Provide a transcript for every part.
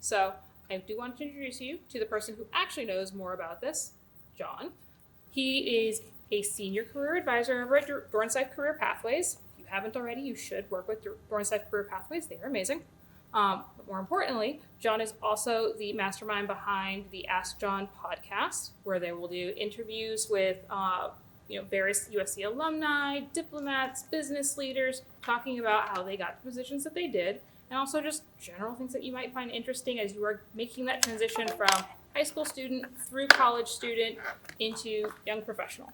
So I do want to introduce you to the person who actually knows more about this, John. He is a senior career advisor over at Dornsife Career Pathways. If you haven't already, you should work with Dornsife Career Pathways. They are amazing. But more importantly, John is also the mastermind behind the Ask John podcast, where they will do interviews with various USC alumni, diplomats, business leaders, talking about how they got the positions that they did, and also just general things that you might find interesting as you are making that transition from high school student through college student into young professional.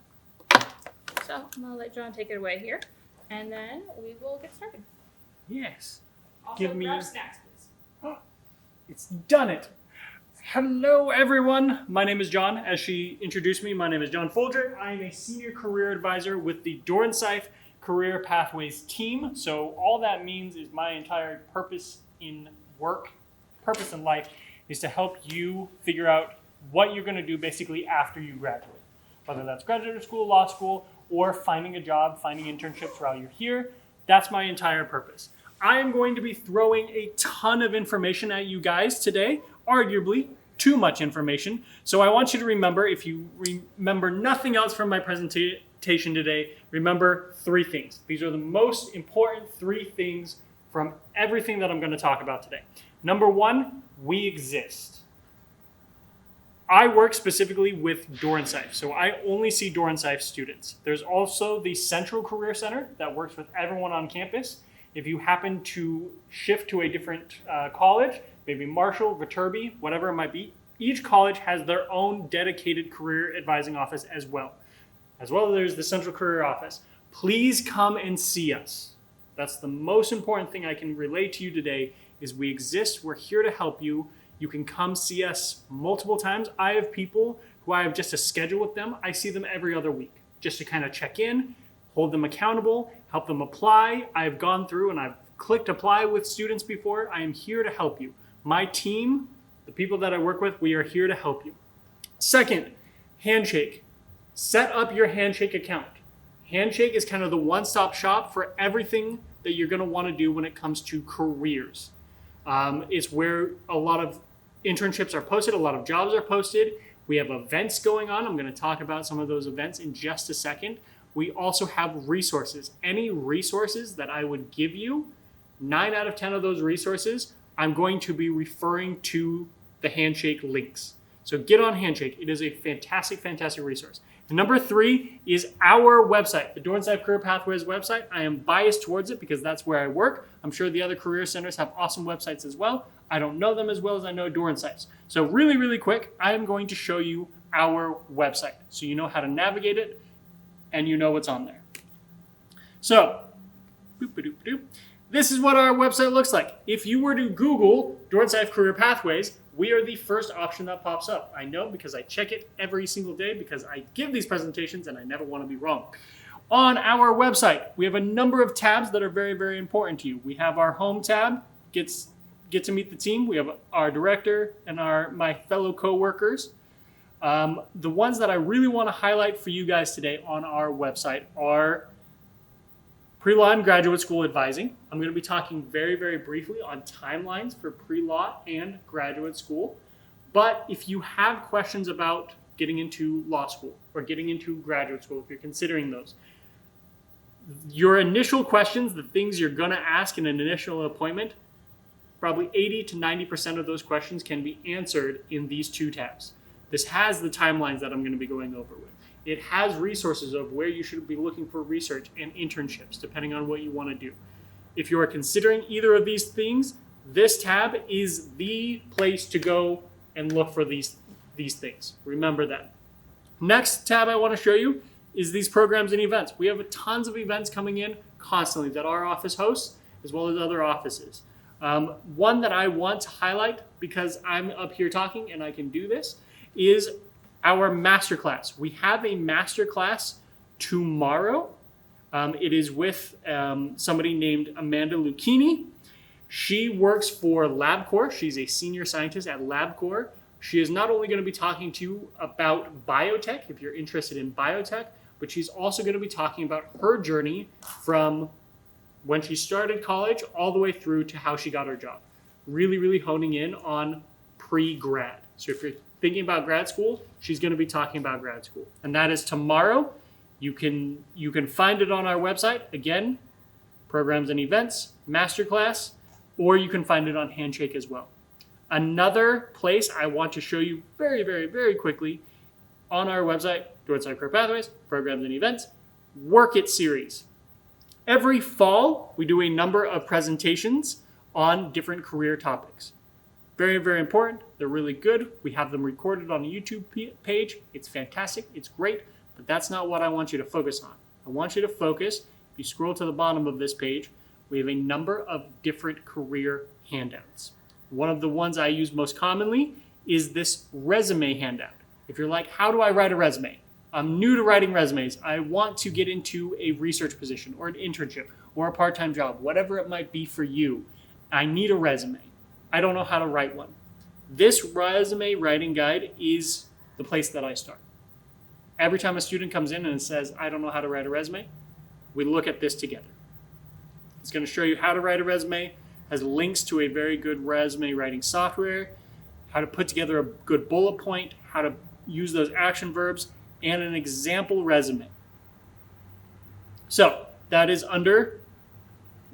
So I'm going to let John take it away here, and then we will get started. Yes. Also, grab snacks, please. Oh, it's done it. Hello, everyone. My name is John. As she introduced me, my name is John Folger. I am a senior career advisor with the Dornsife Career Pathways team. So all that means is my entire purpose in life, is to help you figure out what you're going to do basically after you graduate. Whether that's graduate school, law school, or finding a job, finding internships while you're here. That's my entire purpose. I am going to be throwing a ton of information at you guys today, arguably too much information. So I want you to remember, if you remember nothing else from my presentation today, remember 3 things. These are the most important 3 things from everything that I'm going to talk about today. Number 1, we exist. I work specifically with Dornsife, so I only see Dornsife students. There's also the Central Career Center that works with everyone on campus. If you happen to shift to a different college, maybe Marshall, Viterbi, whatever it might be, each college has their own dedicated career advising office as well. As well as there's the Central Career Office. Please come and see us. That's the most important thing I can relay to you today is we exist. We're here to help you. You can come see us multiple times. I have people who I have just a schedule with them. I see them every other week just to kind of check in, hold them accountable, help them apply. I've gone through and I've clicked apply with students before. I am here to help you. My team, the people that I work with, we are here to help you. Second, Handshake. Set up your Handshake account. Handshake is kind of the one-stop shop for everything that you're going to want to do when it comes to careers. It's where a lot of internships are posted, a lot of jobs are posted. We have events going on. I'm going to talk about some of those events in just a second. We also have resources. Any resources that I would give you, 9 out of 10 of those resources, I'm going to be referring to the Handshake links. So get on Handshake. It is a fantastic, fantastic resource. And number 3 is our website, the Dornsife Career Pathways website. I am biased towards it because that's where I work. I'm sure the other career centers have awesome websites as well. I don't know them as well as I know Dornsife's. So really, really quick, I am going to show you our website so you know how to navigate it and you know what's on there. So, this is what our website looks like. If you were to Google Dornsife Career Pathways, we are the first option that pops up. I know because I check it every single day because I give these presentations and I never want to be wrong. On our website, we have a number of tabs that are very, very important to you. We have our home tab, get to meet the team. We have our director and my fellow coworkers. The ones that I really want to highlight for you guys today on our website are pre-law and graduate school advising. I'm going to be talking very, very briefly on timelines for pre-law and graduate school. But if you have questions about getting into law school or getting into graduate school, if you're considering those, your initial questions, the things you're going to ask in an initial appointment, probably 80 to 90% of those questions can be answered in these 2 tabs. This has the timelines that I'm going to be going over with. It has resources of where you should be looking for research and internships, depending on what you want to do. If you are considering either of these things, this tab is the place to go and look for these things. Remember that. Next tab I want to show you is these programs and events. We have tons of events coming in constantly that our office hosts, as well as other offices. One that I want to highlight, because I'm up here talking and I can do this, is our masterclass. We have a masterclass tomorrow. It is with somebody named Amanda Lucchini. She works for LabCorp. She's a senior scientist at LabCorp. She is not only going to be talking to you about biotech, if you're interested in biotech, but she's also going to be talking about her journey from when she started college all the way through to how she got her job. really, really honing in on pre-grad. So if you're thinking about grad school, she's going to be talking about grad school. And that is tomorrow. You can find it on our website. Again, programs and events, masterclass, or you can find it on Handshake as well. Another place I want to show you very, very, very quickly on our website, Dornside Career Pathways, programs and events, Work It series. Every fall, we do a number of presentations on different career topics. Very, very important. They're really good. We have them recorded on a YouTube page. It's fantastic. It's great. But that's not what I want you to focus on. I want you to focus, if you scroll to the bottom of this page, we have a number of different career handouts. One of the ones I use most commonly is this resume handout. If you're like, how do I write a resume? I'm new to writing resumes. I want to get into a research position or an internship or a part-time job, whatever it might be for you. I need a resume. I don't know how to write one. This resume writing guide is the place that I start. Every time a student comes in and says, I don't know how to write a resume, we look at this together. It's going to show you how to write a resume, has links to a very good resume writing software, how to put together a good bullet point, how to use those action verbs, and an example resume. So that is under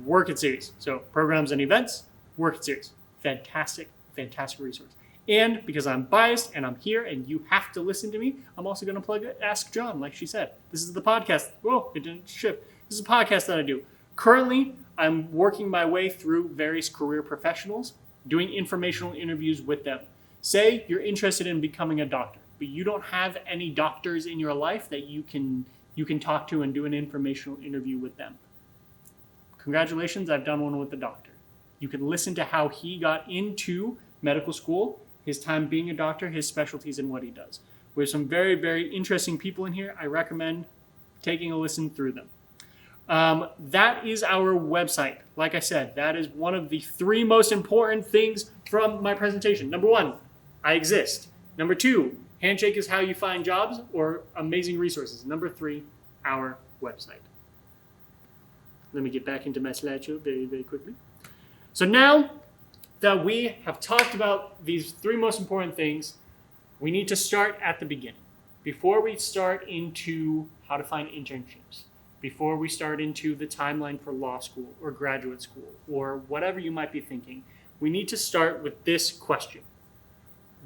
Work It series. So programs and events, Work It series. Fantastic, fantastic resource. And because I'm biased and I'm here and you have to listen to me, I'm also going to plug Ask John, like she said. This is the podcast. Whoa, it didn't shift. This is a podcast that I do. Currently, I'm working my way through various career professionals, doing informational interviews with them. Say you're interested in becoming a doctor, but you don't have any doctors in your life that you can talk to and do an informational interview with them. Congratulations, I've done one with the doctor. You can listen to how he got into medical school, his time being a doctor, his specialties, and what he does. We have some very, very interesting people in here. I recommend taking a listen through them. That is our website. Like I said, that is one of the 3 most important things from my presentation. Number 1, I exist. Number 2, Handshake is how you find jobs or amazing resources. Number 3, our website. Let me get back into my slideshow very, very quickly. So now that we have talked about these 3 most important things, we need to start at the beginning. Before we start into how to find internships, before we start into the timeline for law school or graduate school or whatever you might be thinking, we need to start with this question.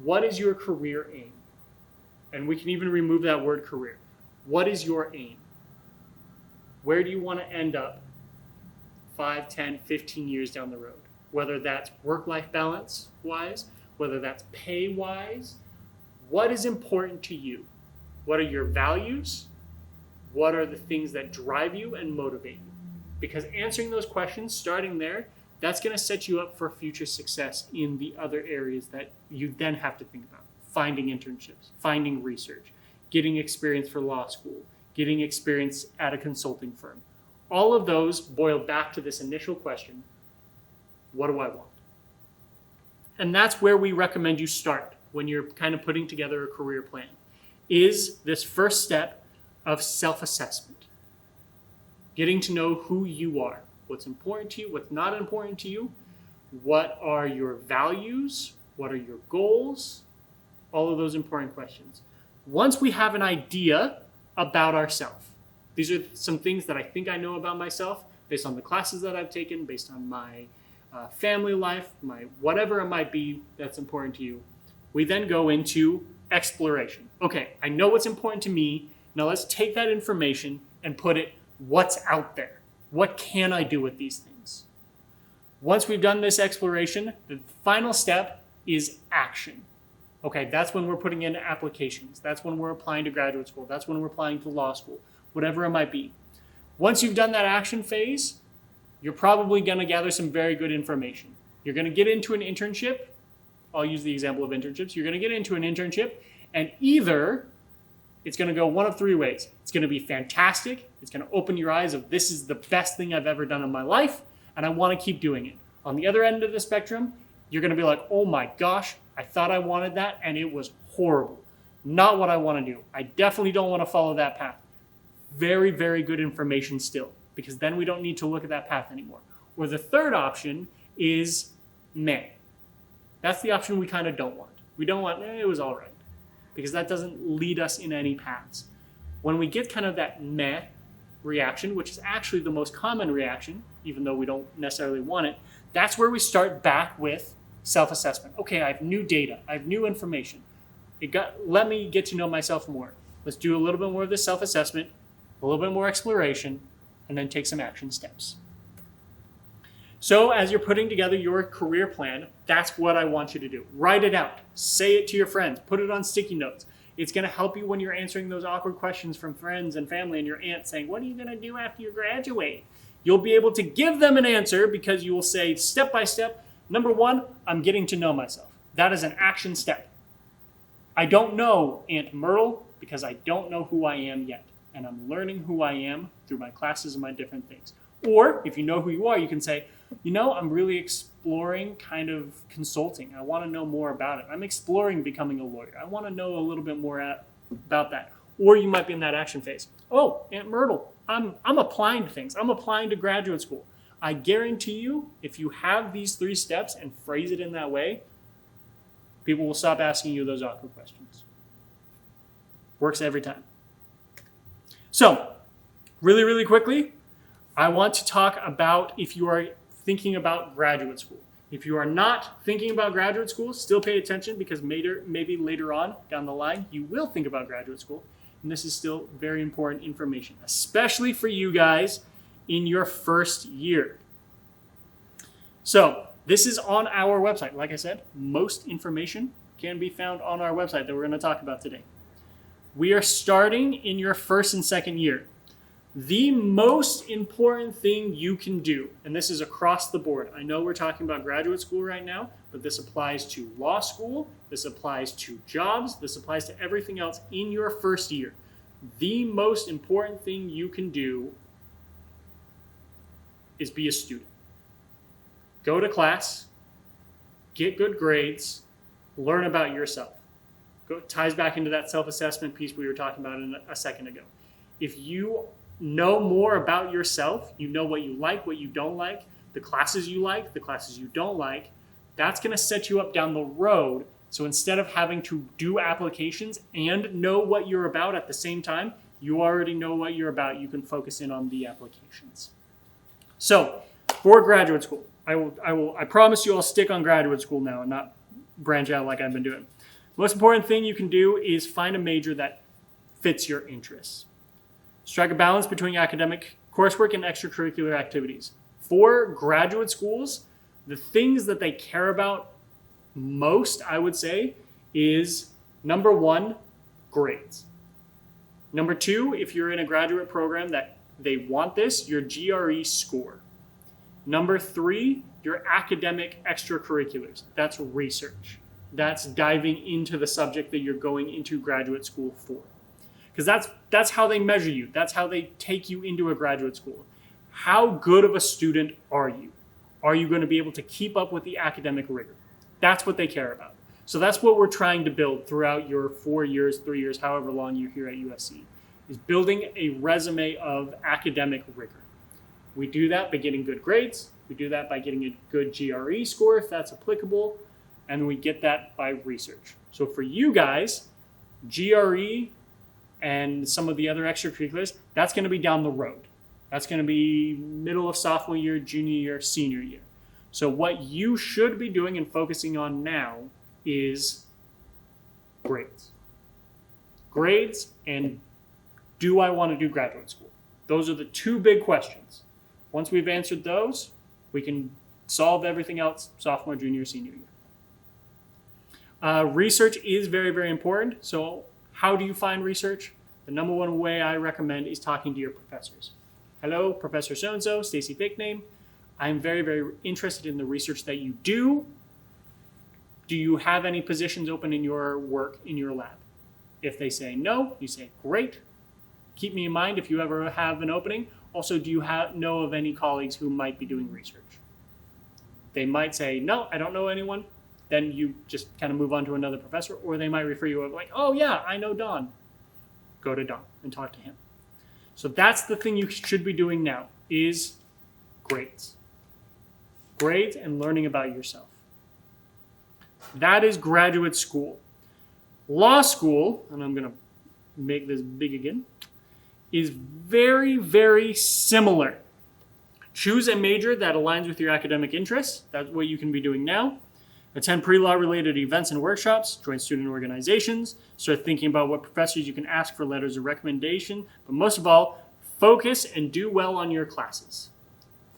What is your career aim? And we can even remove that word career. What is your aim? Where do you want to end up 5, 10, 15 years down the road? Whether that's work-life balance wise, whether that's pay wise, what is important to you? What are your values? What are the things that drive you and motivate you? Because answering those questions, starting there, that's going to set you up for future success in the other areas that you then have to think about. Finding internships, finding research, getting experience for law school, getting experience at a consulting firm. All of those boil back to this initial question, what do I want? And that's where we recommend you start when you're kind of putting together a career plan, is this first step of self-assessment. Getting to know who you are, what's important to you, what's not important to you, what are your values, what are your goals, all of those important questions. Once we have an idea about ourselves, these are some things that I think I know about myself based on the classes that I've taken, based on my family life, my whatever it might be that's important to you. We then go into exploration. Okay, I know what's important to me. Now let's take that information and put it, what's out there? What can I do with these things? Once we've done this exploration, the final step is action. Okay, that's when we're putting in applications. That's when we're applying to graduate school. That's when we're applying to law school, whatever it might be. Once you've done that action phase, you're probably going to gather some very good information. You're going to get into an internship. I'll use the example of internships. You're going to get into an internship, and either it's going to go one of 3 ways. It's going to be fantastic. It's going to open your eyes of this is the best thing I've ever done in my life, and I want to keep doing it. On the other end of the spectrum, you're going to be like, oh my gosh, I thought I wanted that, and it was horrible. Not what I want to do. I definitely don't want to follow that path. Very, very good information still, because then we don't need to look at that path anymore. Or the third option is, That's the option we kind of don't want. We don't want, it was all right, because that doesn't lead us in any paths. When we get kind of that meh reaction, which is actually the most common reaction, even though we don't necessarily want it, that's where we start back with self-assessment. Okay, I have new data, I have new information. Let me get to know myself more. Let's do a little bit more of this self-assessment, a little bit more exploration, and then take some action steps. So as you're putting together your career plan, that's what I want you to do. Write it out. Say it to your friends. Put it on sticky notes. It's going to help you when you're answering those awkward questions from friends and family and your aunt saying, what are you going to do after you graduate? You'll be able to give them an answer because you will say step by step, number 1, I'm getting to know myself. That is an action step. I don't know Aunt Myrtle because I don't know who I am yet. And I'm learning who I am through my classes and my different things. Or if you know who you are, you can say, I'm really exploring kind of consulting. I want to know more about it. I'm exploring becoming a lawyer. I want to know a little bit more about that. Or you might be in that action phase. Oh, Aunt Myrtle, I'm applying to things. I'm applying to graduate school. I guarantee you, if you have these 3 steps and phrase it in that way, people will stop asking you those awkward questions. Works every time. So, really, really quickly, I want to talk about if you are thinking about graduate school. If you are not thinking about graduate school, still pay attention because maybe later on down the line, you will think about graduate school. And this is still very important information, especially for you guys in your first year. So this is on our website. Like I said, most information can be found on our website that we're going to talk about today. We are starting in your first and second year. The most important thing you can do, and this is across the board. I know we're talking about graduate school right now, but this applies to law school, this applies to jobs, this applies to everything else in your first year. The most important thing you can do is be a student. Go to class, get good grades, learn about yourself. Ties back into that self-assessment piece we were talking about a second ago. If you know more about yourself, you know what you like, what you don't like, the classes you like, the classes you don't like, that's going to set you up down the road. So instead of having to do applications and know what you're about at the same time, you already know what you're about. You can focus in on the applications. So for graduate school, I promise you I'll stick on graduate school now and not branch out like I've been doing. Most important thing you can do is find a major that fits your interests. Strike a balance between academic coursework and extracurricular activities. For graduate schools, the things that they care about most, I would say, is number 1, grades. Number 2, if you're in a graduate program that they want this, your GRE score. Number 3, your academic extracurriculars. That's research. That's diving into the subject that you're going into graduate school for. Because that's how they measure you. That's how they take you into a graduate school. How good of a student are you? Are you going to be able to keep up with the academic rigor? That's what they care about. So that's what we're trying to build throughout your 4 years, 3 years, however long you're here at USC, is building a resume of academic rigor. We do that by getting good grades. We do that by getting a good GRE score, if that's applicable. And we get that by research. So for you guys, GRE and some of the other extracurriculars, that's going to be down the road. That's going to be middle of sophomore year, junior year, senior year. So what you should be doing and focusing on now is grades. Grades and do I want to do graduate school? Those are the 2 big questions. Once we've answered those, we can solve everything else sophomore, junior, senior year. Research is very, very important. So how do you find research? The number 1 way I recommend is talking to your professors. Hello, Professor so-and-so, Stacy fake name. I'm very, very interested in the research that you do. Do you have any positions open in your work, in your lab? If they say no, you say, great. Keep me in mind if you ever have an opening. Also, do you know of any colleagues who might be doing research? They might say, no, I don't know anyone. Then you just kind of move on to another professor, or they might refer you over like, oh yeah, I know Don. Go to Don and talk to him. So that's the thing you should be doing now is grades. Grades and learning about yourself. That is graduate school. Law school, and I'm going to make this big again, is very, very similar. Choose a major that aligns with your academic interests. That's what you can be doing now. Attend pre-law related events and workshops. Join student organizations. Start thinking about what professors you can ask for letters of recommendation. But most of all, focus and do well on your classes.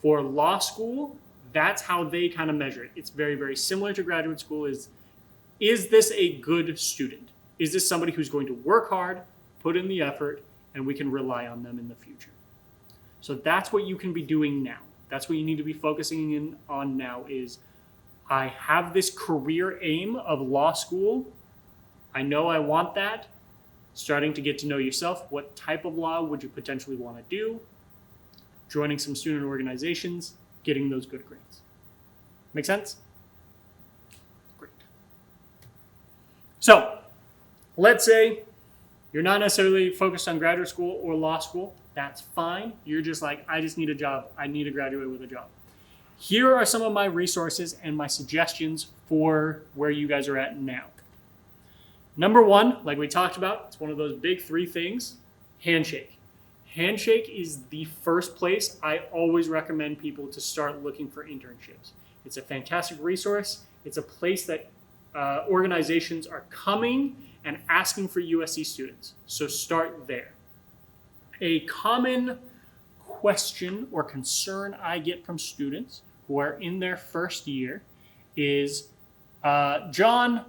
For law school, that's how they kind of measure it. It's very, very similar to graduate school. Is this a good student? Is this somebody who's going to work hard, put in the effort, and we can rely on them in the future? So that's what you can be doing now. That's what you need to be focusing in on now is, I have this career aim of law school. I know I want that. Starting to get to know yourself. What type of law would you potentially want to do? Joining some student organizations, getting those good grades. Make sense? Great. So, let's say you're not necessarily focused on graduate school or law school. That's fine. You're just like, I just need a job. I need to graduate with a job. Here are some of my resources and my suggestions for where you guys are at now. Number one, like we talked about, it's one of those big three things, Handshake. Handshake is the first place I always recommend people to start looking for internships. It's a fantastic resource. It's a place that organizations are coming and asking for USC students. So start there. A common question or concern I get from students who are in their first year is, John,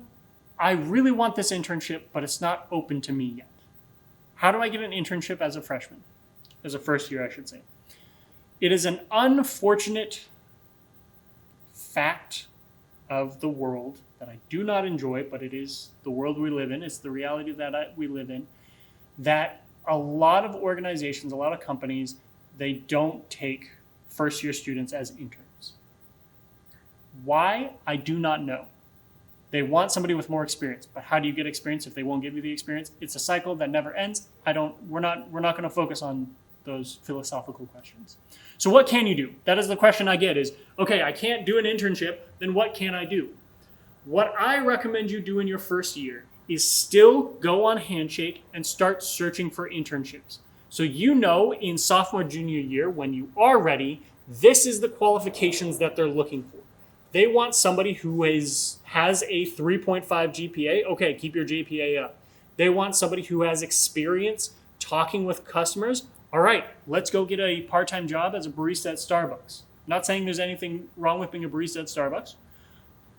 I really want this internship, but it's not open to me yet. How do I get an internship as a freshman? As a first year, I should say. It is an unfortunate fact of the world that I do not enjoy, but it is the world we live in. It's the reality that we live in, that a lot of organizations, a lot of companies, they don't take first year students as interns. Why? I do not know. They want somebody with more experience, but how do you get experience if they won't give you the experience? It's a cycle that never ends. We're not going to focus on those philosophical questions. So what can you do? That is the question I get is, okay, I can't do an internship, then what can I do? What I recommend you do in your first year is still go on Handshake and start searching for internships. So you know in sophomore, junior year, when you are ready, this is the qualifications that they're looking for. They want somebody who has a 3.5 GPA. Okay, keep your GPA up. They want somebody who has experience talking with customers. All right, let's go get a part-time job as a barista at Starbucks. Not saying there's anything wrong with being a barista at Starbucks,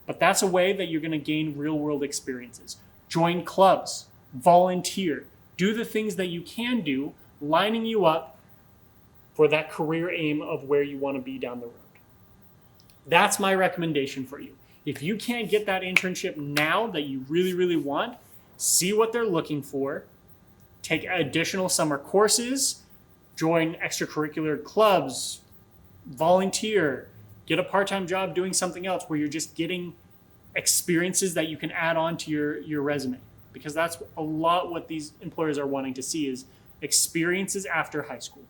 but that's a way that you're going to gain real-world experiences. Join clubs, volunteer, do the things that you can do, lining you up for that career aim of where you want to be down the road. That's my recommendation for you. If you can't get that internship now that you really, really want, see what they're looking for, take additional summer courses, join extracurricular clubs, volunteer, get a part-time job doing something else where you're just getting experiences that you can add on to your resume. Because that's a lot what these employers are wanting to see is experiences after high school,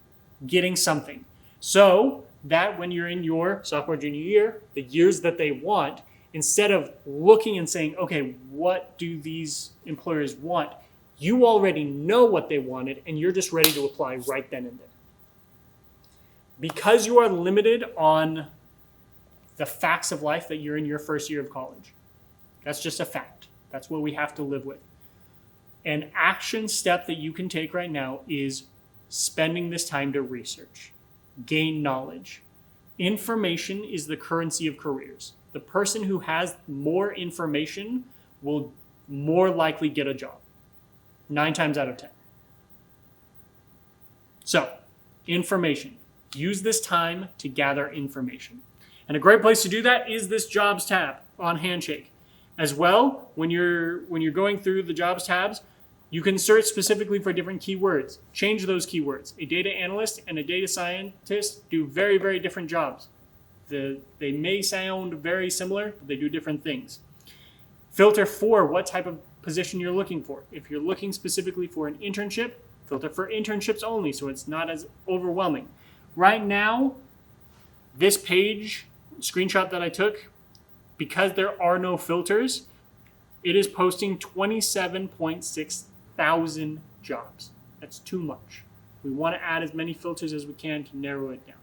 getting something. So that when you're in your sophomore, junior year, the years that they want, instead of looking and saying, okay, what do these employers want? You already know what they wanted and you're just ready to apply right then and there. Because you are limited on the facts of life that you're in your first year of college. That's just a fact. That's what we have to live with. An action step that you can take right now is spending this time to research, gain knowledge. Information is the currency of careers. The person who has more information will more likely get a job, 9 times out of 10. So, information. Use this time to gather information. And a great place to do that is this Jobs tab on Handshake. As well, when you're going through the Jobs tabs, you can search specifically for different keywords. Change those keywords. A data analyst and a data scientist do very, very different jobs. They may sound very similar, but they do different things. Filter for what type of position you're looking for. If you're looking specifically for an internship, filter for internships only so it's not as overwhelming. Right now, this page, screenshot that I took, because there are no filters, it is posting 27.6 thousand jobs. That's too much. We want to add as many filters as we can to narrow it down.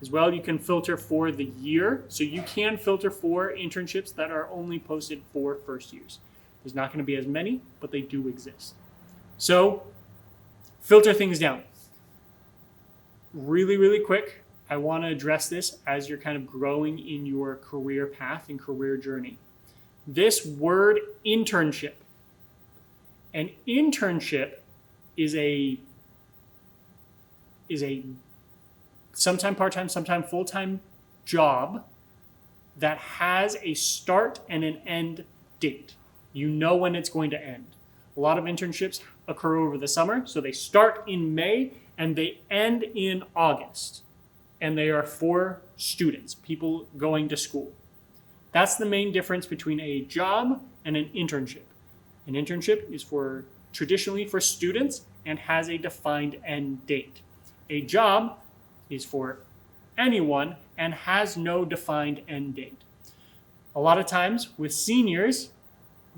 As well, you can filter for the year. So you can filter for internships that are only posted for first years. There's not going to be as many, but they do exist. So filter things down. Really, really quick, I want to address this as you're kind of growing in your career path and career journey. This word internship. An internship is a sometime part-time, sometime full-time job that has a start and an end date. You know when it's going to end. A lot of internships occur over the summer, so they start in May and they end in August. And they are for students, people going to school. That's the main difference between a job and an internship. An internship is traditionally for students and has a defined end date. A job is for anyone and has no defined end date. A lot of times with seniors,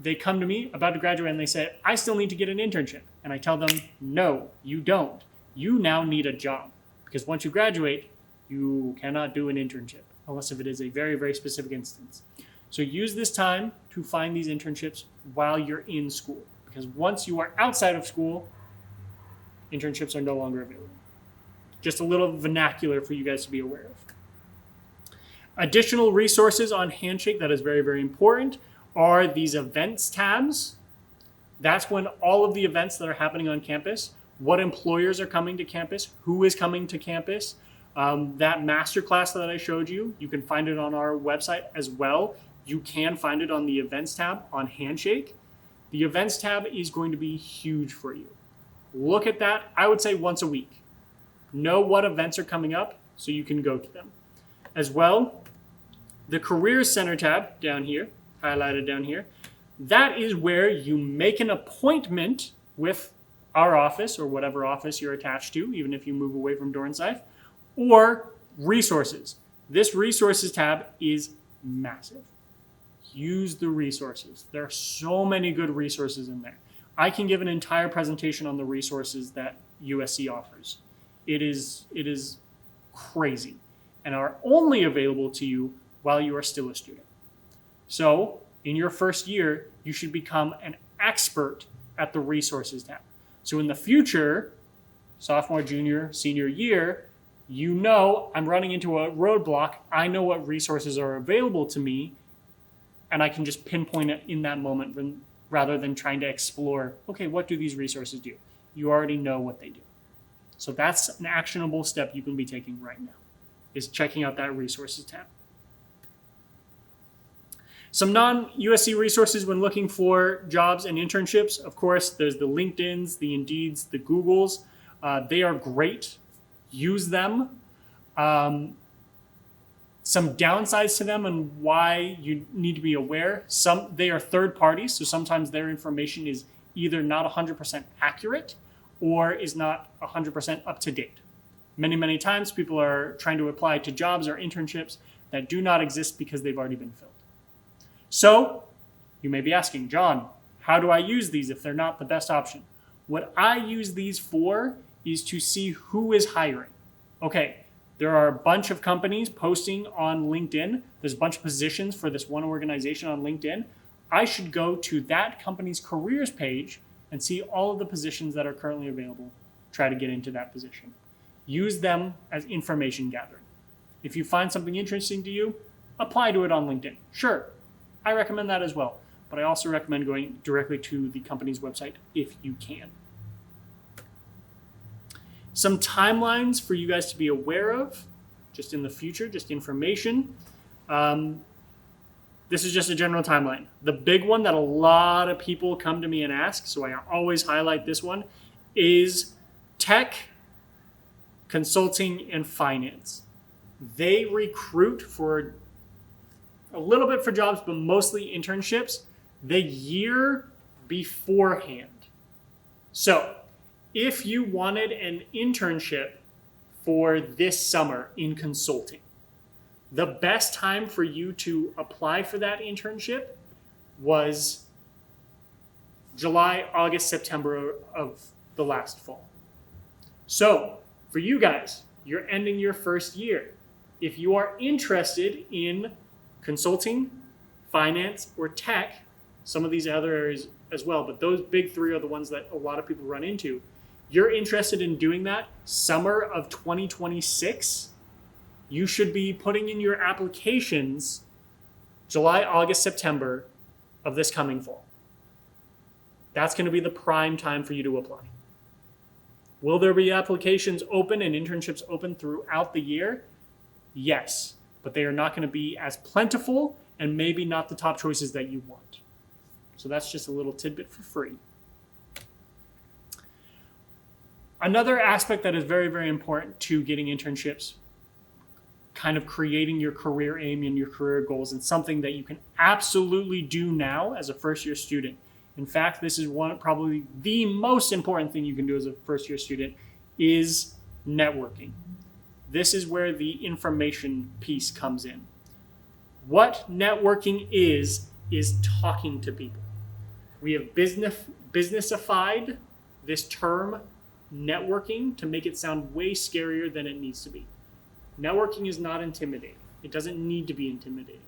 they come to me about to graduate and they say, I still need to get an internship. And I tell them, no, you don't. You now need a job. Because once you graduate, you cannot do an internship, unless if it is a very, very specific instance. So use this time to find these internships while you're in school. Because once you are outside of school, internships are no longer available. Just a little vernacular for you guys to be aware of. Additional resources on Handshake that is very, very important are these events tabs. That's when all of the events that are happening on campus, what employers are coming to campus, who is coming to campus. That masterclass that I showed you, you can find it on our website as well. You can find it on the events tab on Handshake. The events tab is going to be huge for you. Look at that, I would say once a week. Know what events are coming up so you can go to them. As well, the Careers Center tab down here, highlighted down here, that is where you make an appointment with our office or whatever office you're attached to, even if you move away from Dornsife, or resources. This resources tab is massive. Use the resources. There are so many good resources in there. I can give an entire presentation on the resources that USC offers. It is crazy and are only available to you while you are still a student. So in your first year, you should become an expert at the resources tab. So in the future, sophomore, junior, senior year, you know I'm running into a roadblock. I know what resources are available to me, and I can just pinpoint it in that moment rather than trying to explore, okay, what do these resources do? You already know what they do. So that's an actionable step you can be taking right now, is checking out that resources tab. Some non-USC resources when looking for jobs and internships. Of course, there's the LinkedIns, the Indeeds, the Googles. They are great. Use them. Some downsides to them and why you need to be aware. They are third parties, so sometimes their information is either not 100% accurate or is not 100% up to date. Many, many times people are trying to apply to jobs or internships that do not exist because they've already been filled. So you may be asking, John, how do I use these if they're not the best option? What I use these for is to see who is hiring. Okay, there are a bunch of companies posting on LinkedIn. There's a bunch of positions for this one organization on LinkedIn. I should go to that company's careers page and see all of the positions that are currently available. Try to get into that position. Use them as information gathering. If you find something interesting to you, apply to it on LinkedIn. Sure, I recommend that as well. But I also recommend going directly to the company's website if you can. Some timelines for you guys to be aware of, just in the future, just information. This is just a general timeline. The big one that a lot of people come to me and ask, so I always highlight this one, is tech, consulting, and finance. They recruit for a little bit for jobs, but mostly internships the year beforehand. So if you wanted an internship for this summer in consulting, The best time for you to apply for that internship was July, August, September of the last fall. So for you guys, you're ending your first year. If you are interested in consulting, finance, or tech, some of these other areas as well, but those big three are the ones that a lot of people run into. You're interested in doing that summer of 2026, you should be putting in your applications July, August, September of this coming fall. That's going to be the prime time for you to apply. Will there be applications open and internships open throughout the year? Yes, but they are not going to be as plentiful and maybe not the top choices that you want. So that's just a little tidbit for free. Another aspect that is very, very important to getting internships, kind of creating your career aim and your career goals, and something that you can absolutely do now as a first-year student. In fact, this is probably the most important thing you can do as a first-year student is networking. This is where the information piece comes in. What networking is talking to people. We have businessified this term networking to make it sound way scarier than it needs to be. Networking is not intimidating. It doesn't need to be intimidating.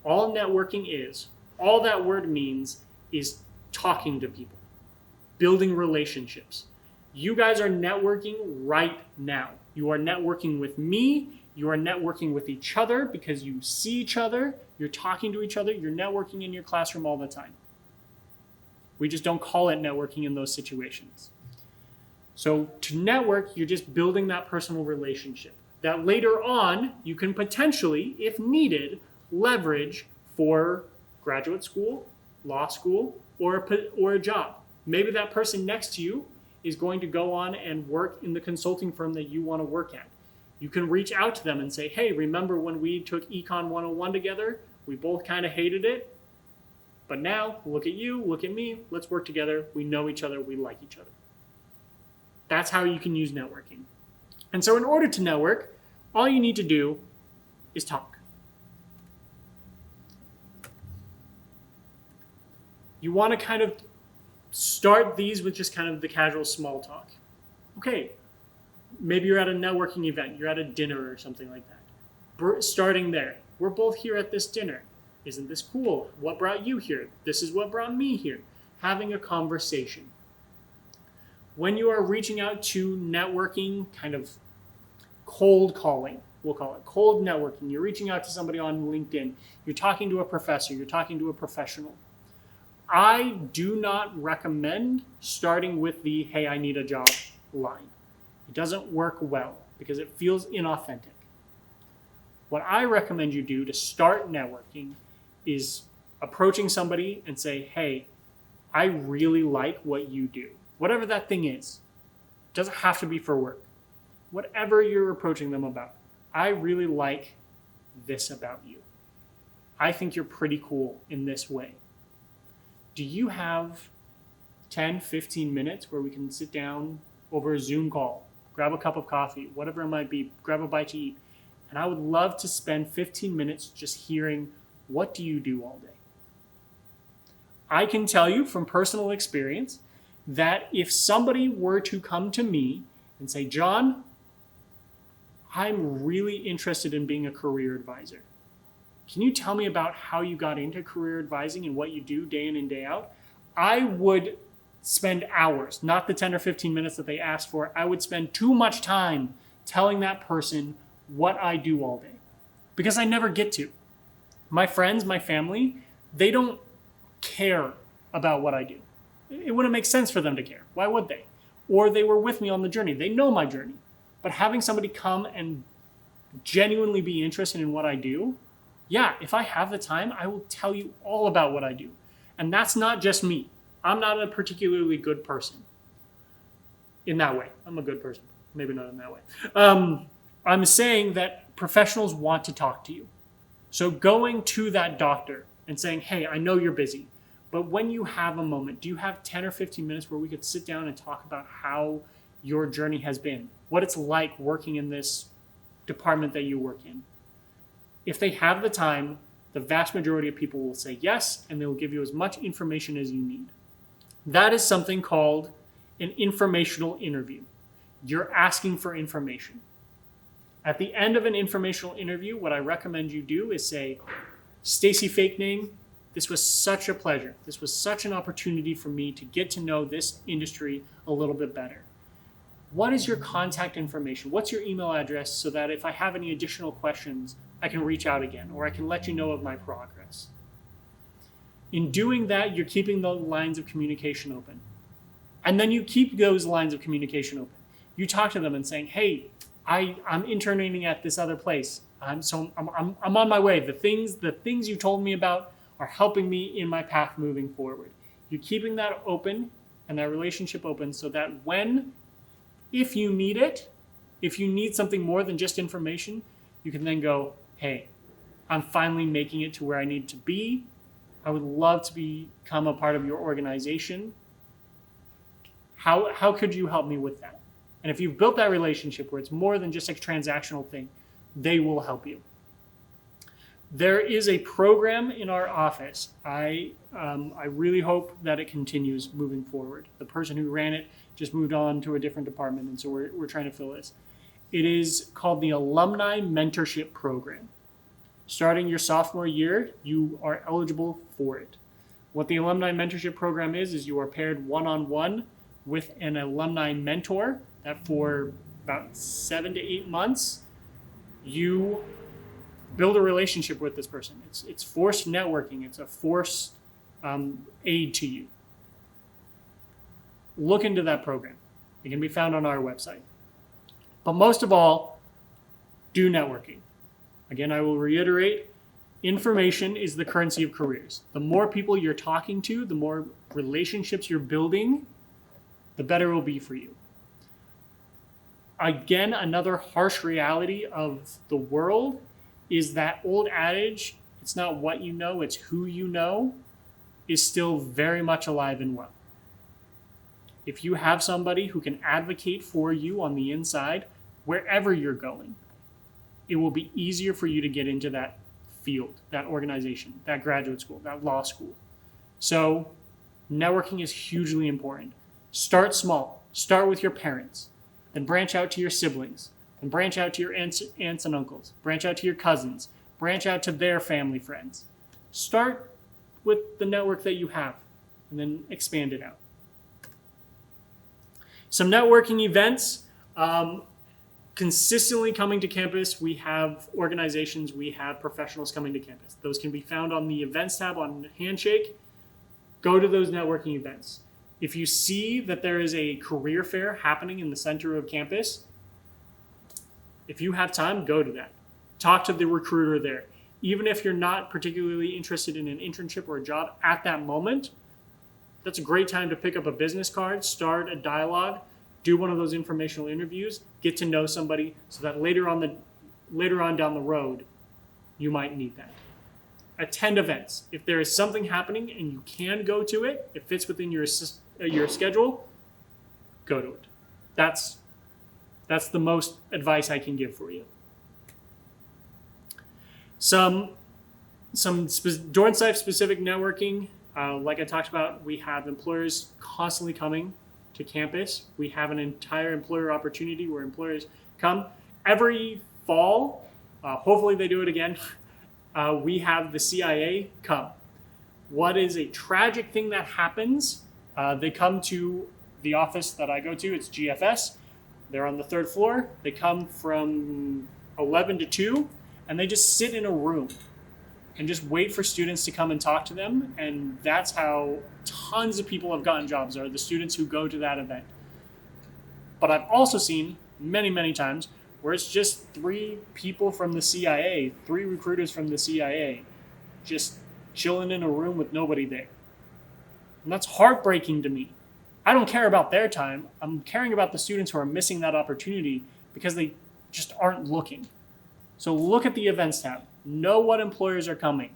All networking is, all that word means is talking to people, building relationships. You guys are networking right now. You are networking with me. You are networking with each other because you see each other. You're talking to each other. You're networking in your classroom all the time. We just don't call it networking in those situations. So to network, you're just building that personal relationship that later on you can potentially, if needed, leverage for graduate school, law school, or a job. Maybe that person next to you is going to go on and work in the consulting firm that you want to work at. You can reach out to them and say, hey, remember when we took Econ 101 together? We both kind of hated it. But now, look at you, look at me, let's work together. We know each other, we like each other. That's how you can use networking. And so in order to network, all you need to do is talk. You want to kind of start these with just kind of the casual small talk. Okay, maybe you're at a networking event, you're at a dinner or something like that. Starting there, we're both here at this dinner. Isn't this cool? What brought you here? This is what brought me here. Having a conversation. When you are reaching out to networking, kind of cold calling, we'll call it cold networking. You're reaching out to somebody on LinkedIn. You're talking to a professor. You're talking to a professional. I do not recommend starting with the, hey, I need a job line. It doesn't work well because it feels inauthentic. What I recommend you do to start networking is approaching somebody and say, hey, I really like what you do. Whatever that thing is. It doesn't have to be for work. Whatever you're approaching them about. I really like this about you. I think you're pretty cool in this way. Do you have 10, 15 minutes where we can sit down over a Zoom call, grab a cup of coffee, whatever it might be, grab a bite to eat? And I would love to spend 15 minutes just hearing, what do you do all day? I can tell you from personal experience that if somebody were to come to me and say, John, I'm really interested in being a career advisor. Can you tell me about how you got into career advising and what you do day in and day out? I would spend hours, not the 10 or 15 minutes that they asked for. I would spend too much time telling that person what I do all day because I never get to. My friends, my family, they don't care about what I do. It wouldn't make sense for them to care. Why would they? Or they were with me on the journey. They know my journey. But having somebody come and genuinely be interested in what I do, yeah, if I have the time, I will tell you all about what I do. And that's not just me. I'm not a particularly good person in that way. I'm a good person. Maybe not in that way. I'm saying that professionals want to talk to you. So going to that doctor and saying, hey, I know you're busy, but when you have a moment, do you have 10 or 15 minutes where we could sit down and talk about how your journey has been, what it's like working in this department that you work in? If they have the time, the vast majority of people will say yes, and they will give you as much information as you need. That is something called an informational interview. You're asking for information. At the end of an informational interview, what I recommend you do is say, Stacy fake name, this was such a pleasure. This was such an opportunity for me to get to know this industry a little bit better. What is your contact information? What's your email address so that if I have any additional questions, I can reach out again, or I can let you know of my progress. In doing that, you're keeping the lines of communication open. And then you keep those lines of communication open. You talk to them and saying, hey, I'm interning at this other place. I'm on my way. The things you told me about are helping me in my path moving forward. You're keeping that open and that relationship open so that if you need it, if you need something more than just information, you can then go, hey, I'm finally making it to where I need to be. I would love to become a part of your organization. How could you help me with that? And if you've built that relationship where it's more than just a transactional thing, they will help you. There is a program in our office. I really hope that it continues moving forward. The person who ran it just moved on to a different department, and so we're trying to fill this. It is called the Alumni Mentorship Program. Starting your sophomore year, you are eligible for it. What the Alumni Mentorship Program is you are paired one-on-one with an alumni mentor that for about 7 to 8 months, you build a relationship with this person. It's forced networking. It's a forced aid to you. Look into that program. It can be found on our website. But most of all, do networking. Again, I will reiterate, information is the currency of careers. The more people you're talking to, the more relationships you're building, the better it will be for you. Again, another harsh reality of the world is that old adage, it's not what you know, it's who you know, is still very much alive and well. If you have somebody who can advocate for you on the inside, wherever you're going, it will be easier for you to get into that field, that organization, that graduate school, that law school. So networking is hugely important. Start small. Start with your parents. Then branch out to your siblings. Then branch out to your aunts and uncles. Branch out to your cousins. Branch out to their family friends. Start with the network that you have and then expand it out. Some networking events. Consistently coming to campus, we have organizations, we have professionals coming to campus. Those can be found on the events tab on Handshake. Go to those networking events. If you see that there is a career fair happening in the center of campus, if you have time, go to that. Talk to the recruiter there. Even if you're not particularly interested in an internship or a job at that moment, that's a great time to pick up a business card, start a dialogue, do one of those informational interviews, get to know somebody so that later on down the road, you might need that. Attend events. If there is something happening and you can go to it, it fits within your schedule, go to it. That's the most advice I can give for you. Some Dornsife specific networking, like I talked about, we have employers constantly coming to campus. We have an entire employer opportunity where employers come. Every fall, hopefully they do it again, we have the CIA come. What is a tragic thing that happens, they come to the office that I go to, it's GFS. They're on the 3rd floor. They come from 11 to 2, and they just sit in a room and just wait for students to come and talk to them. And that's how tons of people have gotten jobs, are the students who go to that event. But I've also seen many, many times where it's just 3 people from the CIA, 3 recruiters from the CIA, just chilling in a room with nobody there. And that's heartbreaking to me. I don't care about their time. I'm caring about the students who are missing that opportunity because they just aren't looking. So look at the events tab. Know what employers are coming.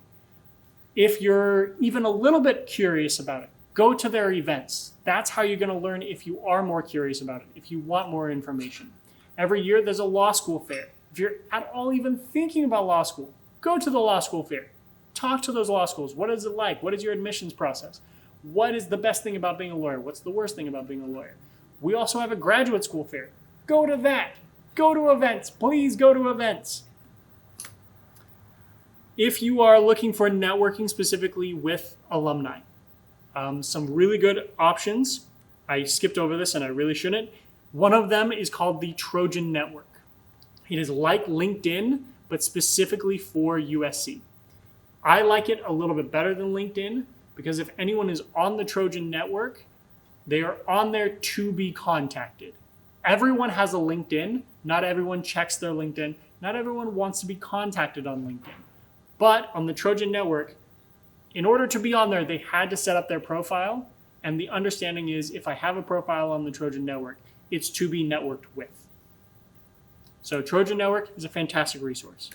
If you're even a little bit curious about it, go to their events. That's how you're going to learn if you are more curious about it, if you want more information. Every year there's a law school fair. If you're at all even thinking about law school, Go to the law school fair. Talk to those law schools. What is it like? What is your admissions process? What is the best thing about being a lawyer? What's the worst thing about being a lawyer? We also have a graduate school fair. Go to that. Go to events. Please go to events. If you are looking for networking specifically with alumni, some really good options. I skipped over this and I really shouldn't. One of them is called the Trojan Network. It is like LinkedIn, but specifically for USC. I like it a little bit better than LinkedIn because if anyone is on the Trojan Network, they are on there to be contacted. Everyone has a LinkedIn. Not everyone checks their LinkedIn. Not everyone wants to be contacted on LinkedIn. But on the Trojan Network, in order to be on there, they had to set up their profile. And the understanding is if I have a profile on the Trojan Network, it's to be networked with. So Trojan Network is a fantastic resource.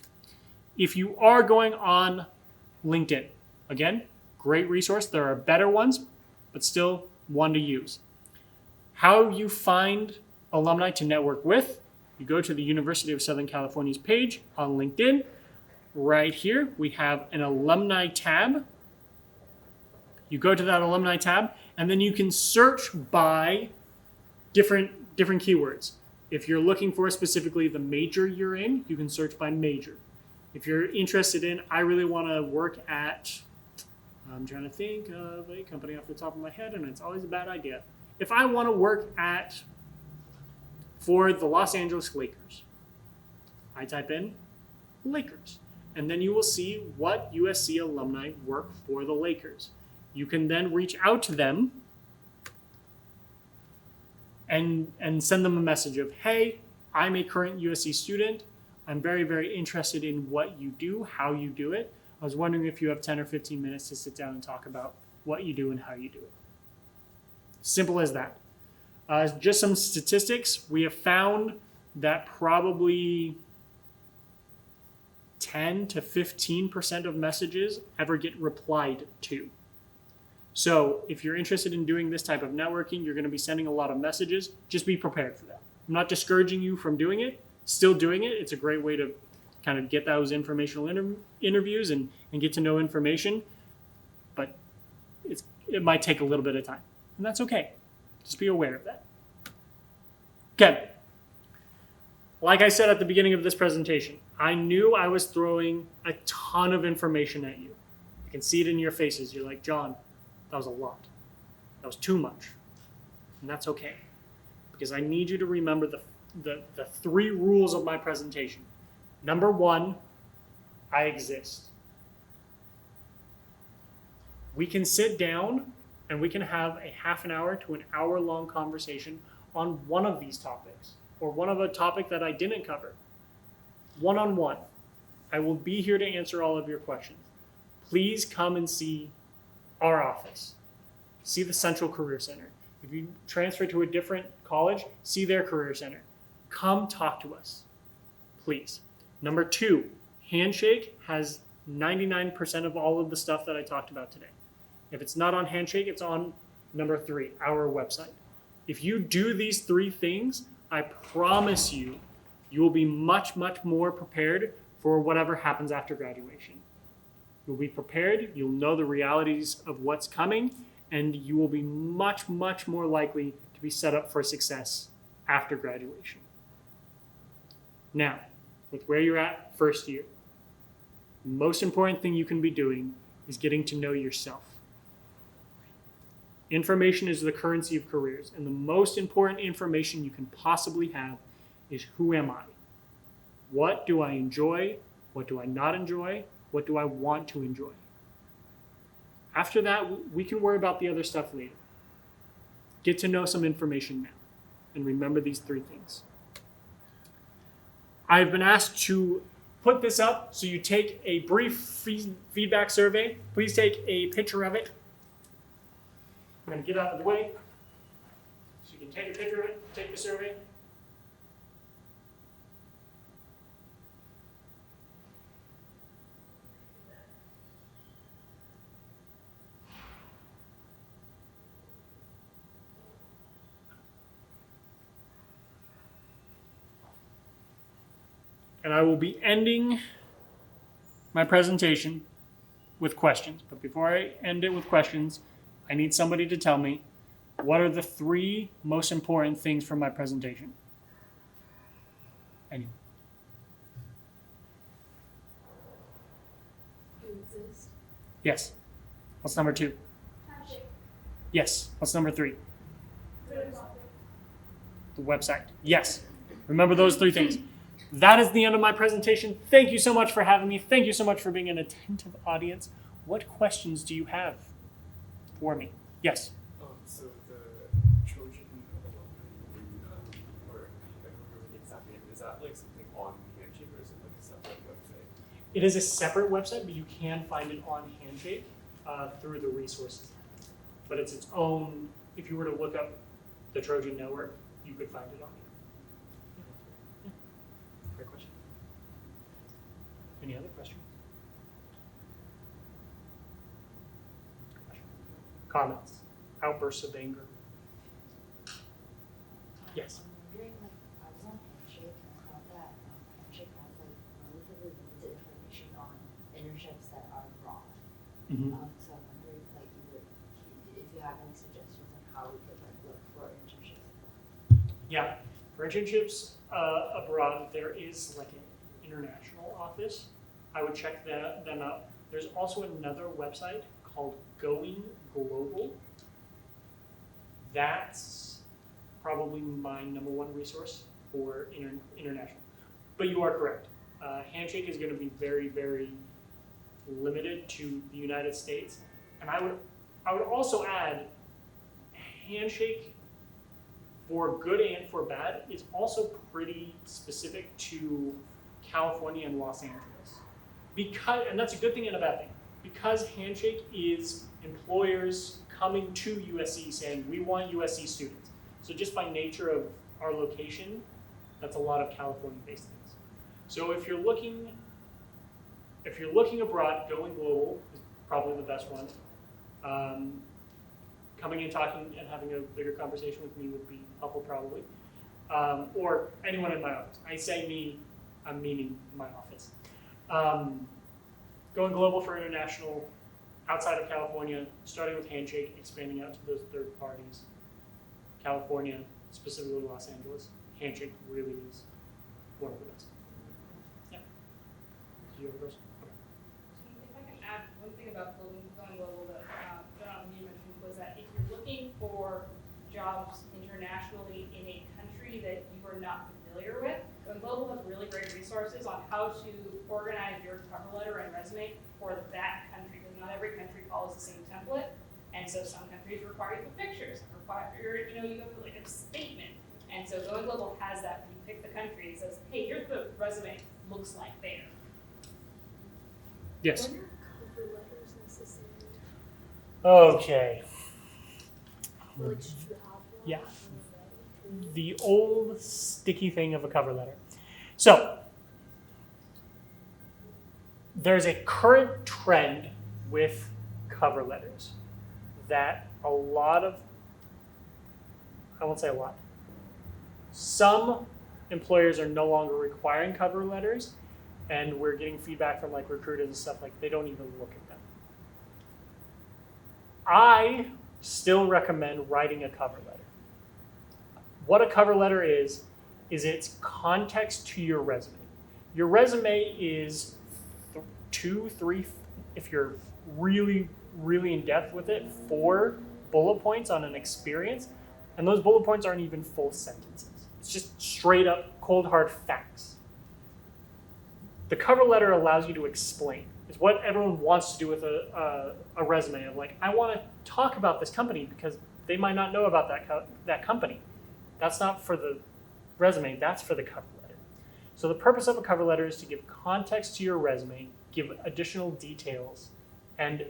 If you are going on LinkedIn, again, great resource. There are better ones, but still one to use. How you find alumni to network with, you go to the University of Southern California's page on LinkedIn. Right here, we have an alumni tab. You go to that alumni tab, and then you can search by different keywords. If you're looking for specifically the major you're in, you can search by major. If you're interested in, I really want to work at, I'm trying to think of a company off the top of my head, and it's always a bad idea. If I want to work for the Los Angeles Lakers, I type in Lakers, and then you will see what USC alumni work for the Lakers. You can then reach out to them and send them a message of, hey, I'm a current USC student. I'm very, very interested in what you do, how you do it. I was wondering if you have 10 or 15 minutes to sit down and talk about what you do and how you do it. Simple as that. Just some statistics. We have found that probably 10 to 15% of messages ever get replied to. So if you're interested in doing this type of networking, you're going to be sending a lot of messages. Just be prepared for that. I'm not discouraging you from doing it. Still doing it. It's a great way to kind of get those informational interviews and get to know information. But it might take a little bit of time. And that's okay. Just be aware of that. Okay. Like I said at the beginning of this presentation, I knew I was throwing a ton of information at you. I can see it in your faces. You're like, John, that was a lot. That was too much. And that's okay. Because I need you to remember the 3 rules of my presentation. Number 1, I exist. We can sit down and we can have a half an hour to an hour long conversation on one of these topics or one of a topic that I didn't cover. One-on-one. I will be here to answer all of your questions. Please come and see our office. See the Central Career Center. If you transfer to a different college, see their Career Center. Come talk to us, please. Number 2, Handshake has 99% of all of the stuff that I talked about today. If it's not on Handshake, it's on number 3, our website. If you do these 3 things, I promise you, you will be much, much more prepared for whatever happens after graduation. You'll be prepared, you'll know the realities of what's coming, and you will be much, much more likely to be set up for success after graduation. Now, with where you're at first year, the most important thing you can be doing is getting to know yourself. Information is the currency of careers, and the most important information you can possibly have is who am I? What do I enjoy? What do I not enjoy? What do I want to enjoy? After that, we can worry about the other stuff later. Get to know some information now, and remember these 3 things. I've been asked to put this up, so you take a brief feedback survey. Please take a picture of it. I'm going to get out of the way so you can take a picture of it, take the survey. And I will be ending my presentation with questions. But before I end it with questions, I need somebody to tell me what are the 3 most important things from my presentation. Anyone? You exist. Yes. What's number 2? Yes. What's number 3? The website. Yes. Remember those 3 things. That is the end of my presentation. Thank you so much for having me. Thank you so much for being an attentive audience. What questions do you have for me? Yes. So the Trojan alumni, or I don't remember the exact name, is that like something on Handshake or is it like a separate website? It is a separate website, but you can find it on Handshake through the resources. But it's its own, if you were to look up the Trojan Network, you could find it on here. Yeah. Great question. Any other questions? Comments? Outbursts of anger? Yes. I'm wondering, like, I was on Handshake and I thought that Handshake has like relatively limited information on internships that are abroad. So I'm wondering, like, if you have any suggestions on how we could like look for internships. Yeah. For internships abroad, there is like an international office. I would check them out. There's also another website called Going Global. That's probably my number 1 resource for international. But you are correct. Handshake is going to be very, very limited to the United States. And I would also add, Handshake, for good and for bad, is also pretty specific to California and Los Angeles. And that's a good thing and a bad thing. Because Handshake is employers coming to USC saying, we want USC students. So just by nature of our location, that's a lot of California-based things. So if you're looking abroad, Going Global is probably the best one. Coming and talking and having a bigger conversation with me would be helpful probably. Or anyone in my office. I say me, I'm meaning my office. Going global for international outside of California, starting with Handshake, expanding out to those third parties. California, specifically Los Angeles, Handshake really is one of the best. Yeah. Do you have a question? If I can add one thing about going global that John, you mentioned was that if you're looking for jobs internationally in a country that you are not familiar with, Going Global has really great resources on how to organize your cover letter and resume for that country, because not every country follows the same template. And so some countries require you to put pictures, you go through like a statement. And so Going Global has that. When you pick the country, it says, hey, here's what the resume looks like there. Yes. When are cover letters necessary? Okay. Like, should you have one? Yeah. Already? The old sticky thing of a cover letter. So, there's a current trend with cover letters that a lot of, I won't say a lot, some employers are no longer requiring cover letters, and we're getting feedback from like recruiters and stuff like they don't even look at them. I still recommend writing a cover letter. What a cover letter is it's context to your resume. Your resume is 2, 3, if you're really, really in depth with it, 4 bullet points on an experience, and those bullet points aren't even full sentences. It's just straight up cold hard facts. The cover letter allows you to explain. It's what everyone wants to do with a resume of like, I want to talk about this company because they might not know about that company. That's not for the resume, that's for the cover letter. So the purpose of a cover letter is to give context to your resume, give additional details, and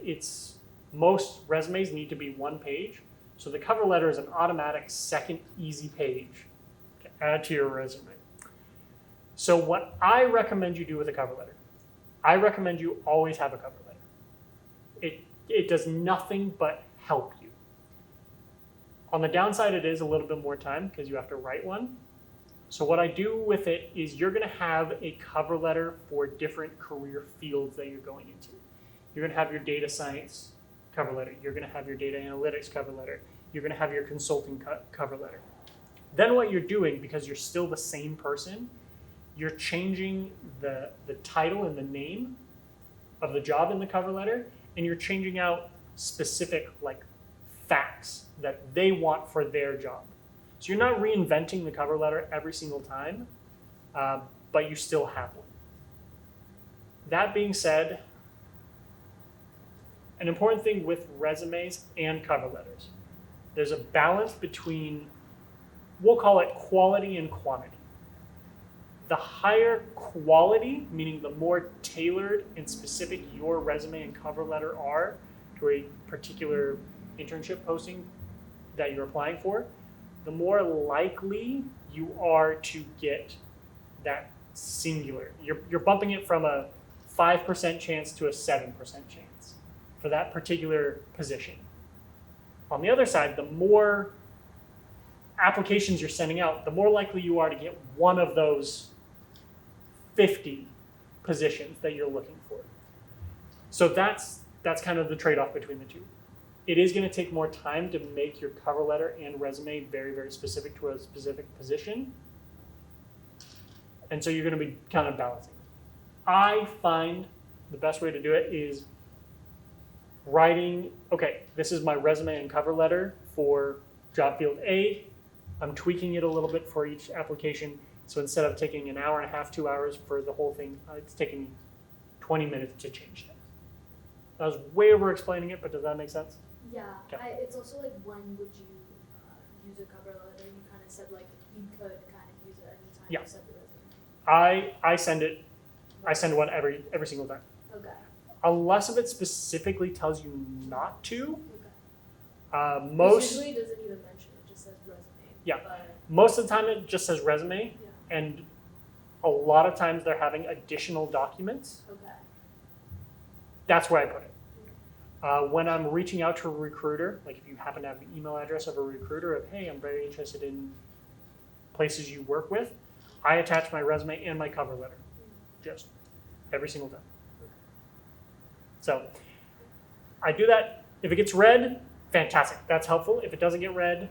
most resumes need to be 1 page. So the cover letter is an automatic second easy page to add to your resume. So what I recommend you do with a cover letter, I recommend you always have a cover letter. It does nothing but help you. On the downside, it is a little bit more time because you have to write one. So what I do with it is you're going to have a cover letter for different career fields that you're going into. You're going to have your data science cover letter. You're going to have your data analytics cover letter. You're going to have your consulting cover letter. Then what you're doing, because you're still the same person, you're changing the title and the name of the job in the cover letter, and you're changing out specific like facts that they want for their job. So you're not reinventing the cover letter every single time, but you still have one. That being said, an important thing with resumes and cover letters, there's a balance between, we'll call it quality and quantity. The higher quality, meaning the more tailored and specific your resume and cover letter are to a particular internship posting that you're applying for, the more likely you are to get that singular. You're bumping it from a 5% chance to a 7% chance for that particular position. On the other side, the more applications you're sending out, the more likely you are to get one of those 50 positions that you're looking for. So that's kind of the trade-off between the two. It is going to take more time to make your cover letter and resume very, very specific to a specific position. And so you're going to be kind of balancing. I find the best way to do it is writing, okay, this is my resume and cover letter for job field A. I'm tweaking it a little bit for each application. So instead of taking an hour and a half, 2 hours for the whole thing, it's taking me 20 minutes to change things. I was way over explaining it, but does that make sense? Yeah, Okay. it's also like when would you use a cover letter? You kind of said like you could kind of use it anytime Yeah. you send the resume. I send one every single time. Okay. Unless if it specifically tells you not to. Okay. 'Cause Most usually it doesn't even mention it; just says resume. Yeah. But, most of the time it just says resume, yeah. and a lot of times they're having additional documents. Okay. That's where I put it. When I'm reaching out to a recruiter, like if you happen to have the email address of a recruiter of, hey, I'm very interested in places you work with, I attach my resume and my cover letter, just every single time. So I do that. If it gets read, fantastic. That's helpful. If it doesn't get read,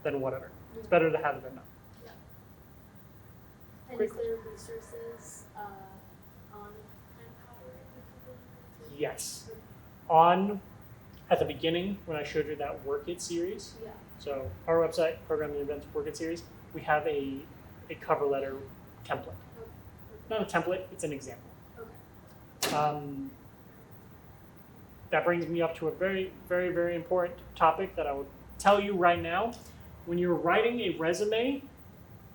then whatever. It's better to have it than not. And Great is there resources on kind of how to write the cover letter? Yes. At the beginning, when I showed you that Work It series, Yeah. so our website, Programming Events Work It series, we have a cover letter template. Okay. Not a template, it's an example. Okay. That brings me up to a very, very, very important topic that I will tell you right now. When you're writing a resume,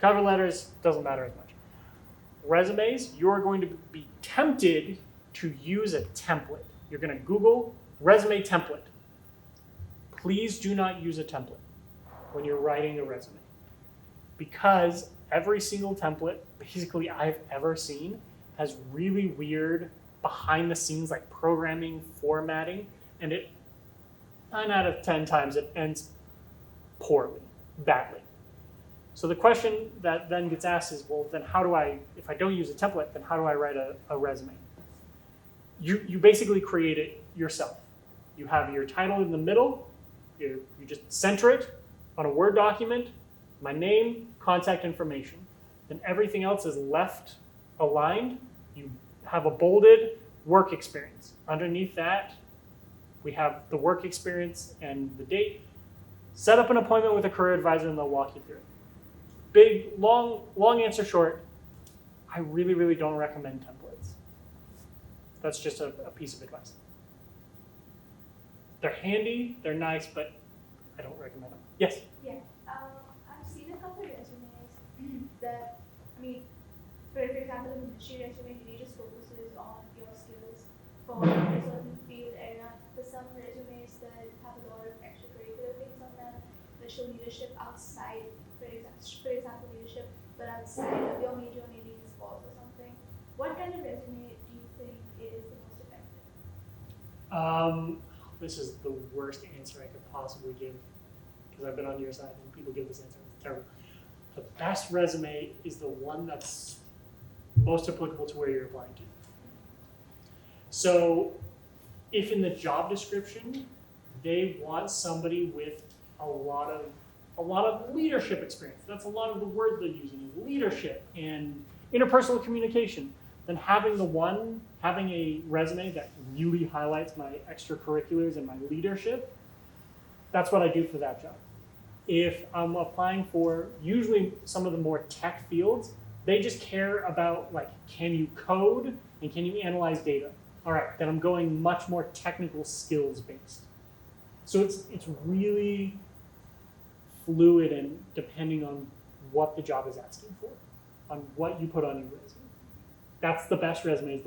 cover letters doesn't matter as much. Resumes, you're going to be tempted to use a template. You're going to Google resume template. Please do not use a template when you're writing a resume, because every single template basically I've ever seen has really weird behind the scenes like programming, formatting, and it 9 out of 10 times it ends poorly, badly. So the question that then gets asked is, well, then how do I, if I don't use a template, then how do I write a resume? You basically create it yourself. You have your title in the middle, you just center it on a Word document, my name, contact information. Then everything else is left aligned. You have a bolded work experience. Underneath that, we have the work experience and the date. Set up an appointment with a career advisor and they'll walk you through it. Big, long answer short, I really, really don't recommend templates. That's just a piece of advice. They're handy, they're nice, but I don't recommend them. Yes? Yeah, I've seen a couple of resumes that, I mean, for example, the ministry resume really just focuses on your skills for a certain field area. For some resumes that have a lot of extracurricular things on them that show leadership outside, for example, leadership, but outside of your major, maybe in sports or something. What kind of resume do you think is the most effective? This is the worst answer I could possibly give because I've been on your side and people give this answer. It's terrible. the best resume is the one that's most applicable to where you're applying to. So if in the job description, they want somebody with a lot of leadership experience, that's a lot of the words they're using is leadership and interpersonal communication, then having a resume that really highlights my extracurriculars and my leadership, that's what I do for that job. If I'm applying for usually some of the more tech fields, they just care about like, can you code and can you analyze data? All right, then I'm going much more technical skills based. So it's really fluid and depending on what the job is asking for, on what you put on your resume. That's the best resume. Is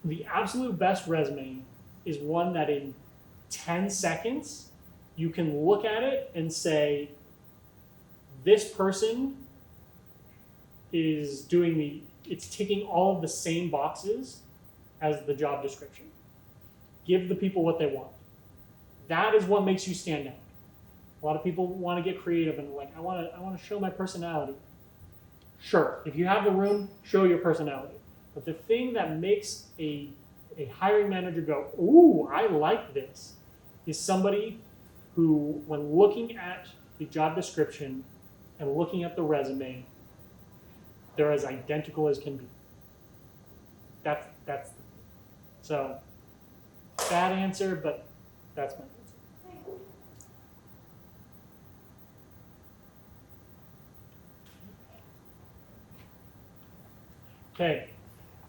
the absolute best resume is one that in 10 seconds you can look at it and say, this person is it's ticking all of the same boxes as the job description. Give the people what they want. That is what makes you stand out. A lot of people want to get creative and like, I want to show my personality. Sure, if you have the room, show your personality. But the thing that makes a hiring manager go, ooh, I like this, is somebody who, when looking at the job description and looking at the resume, they're as identical as can be. That's so bad answer, but that's my answer. Okay,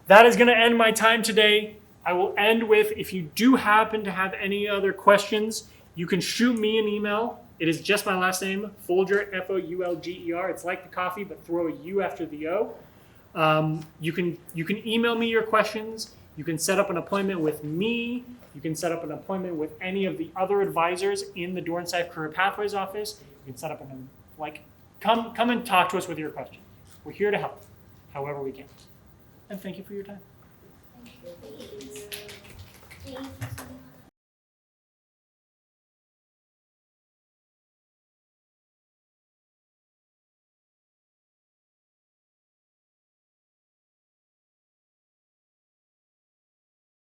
that is going to end my time today. I will end with, if you do happen to have any other questions, you can shoot me an email. It is just my last name, Folger, F-O-U-L-G-E-R. It's like the coffee, but throw a U after the O. You can email me your questions. You can set up an appointment with me. You can set up an appointment with any of the other advisors in the Dornsife Career Pathways office. You can set up come and talk to us with your questions. We're here to help, however we can. And thank you for your time. Thank you. Thank you.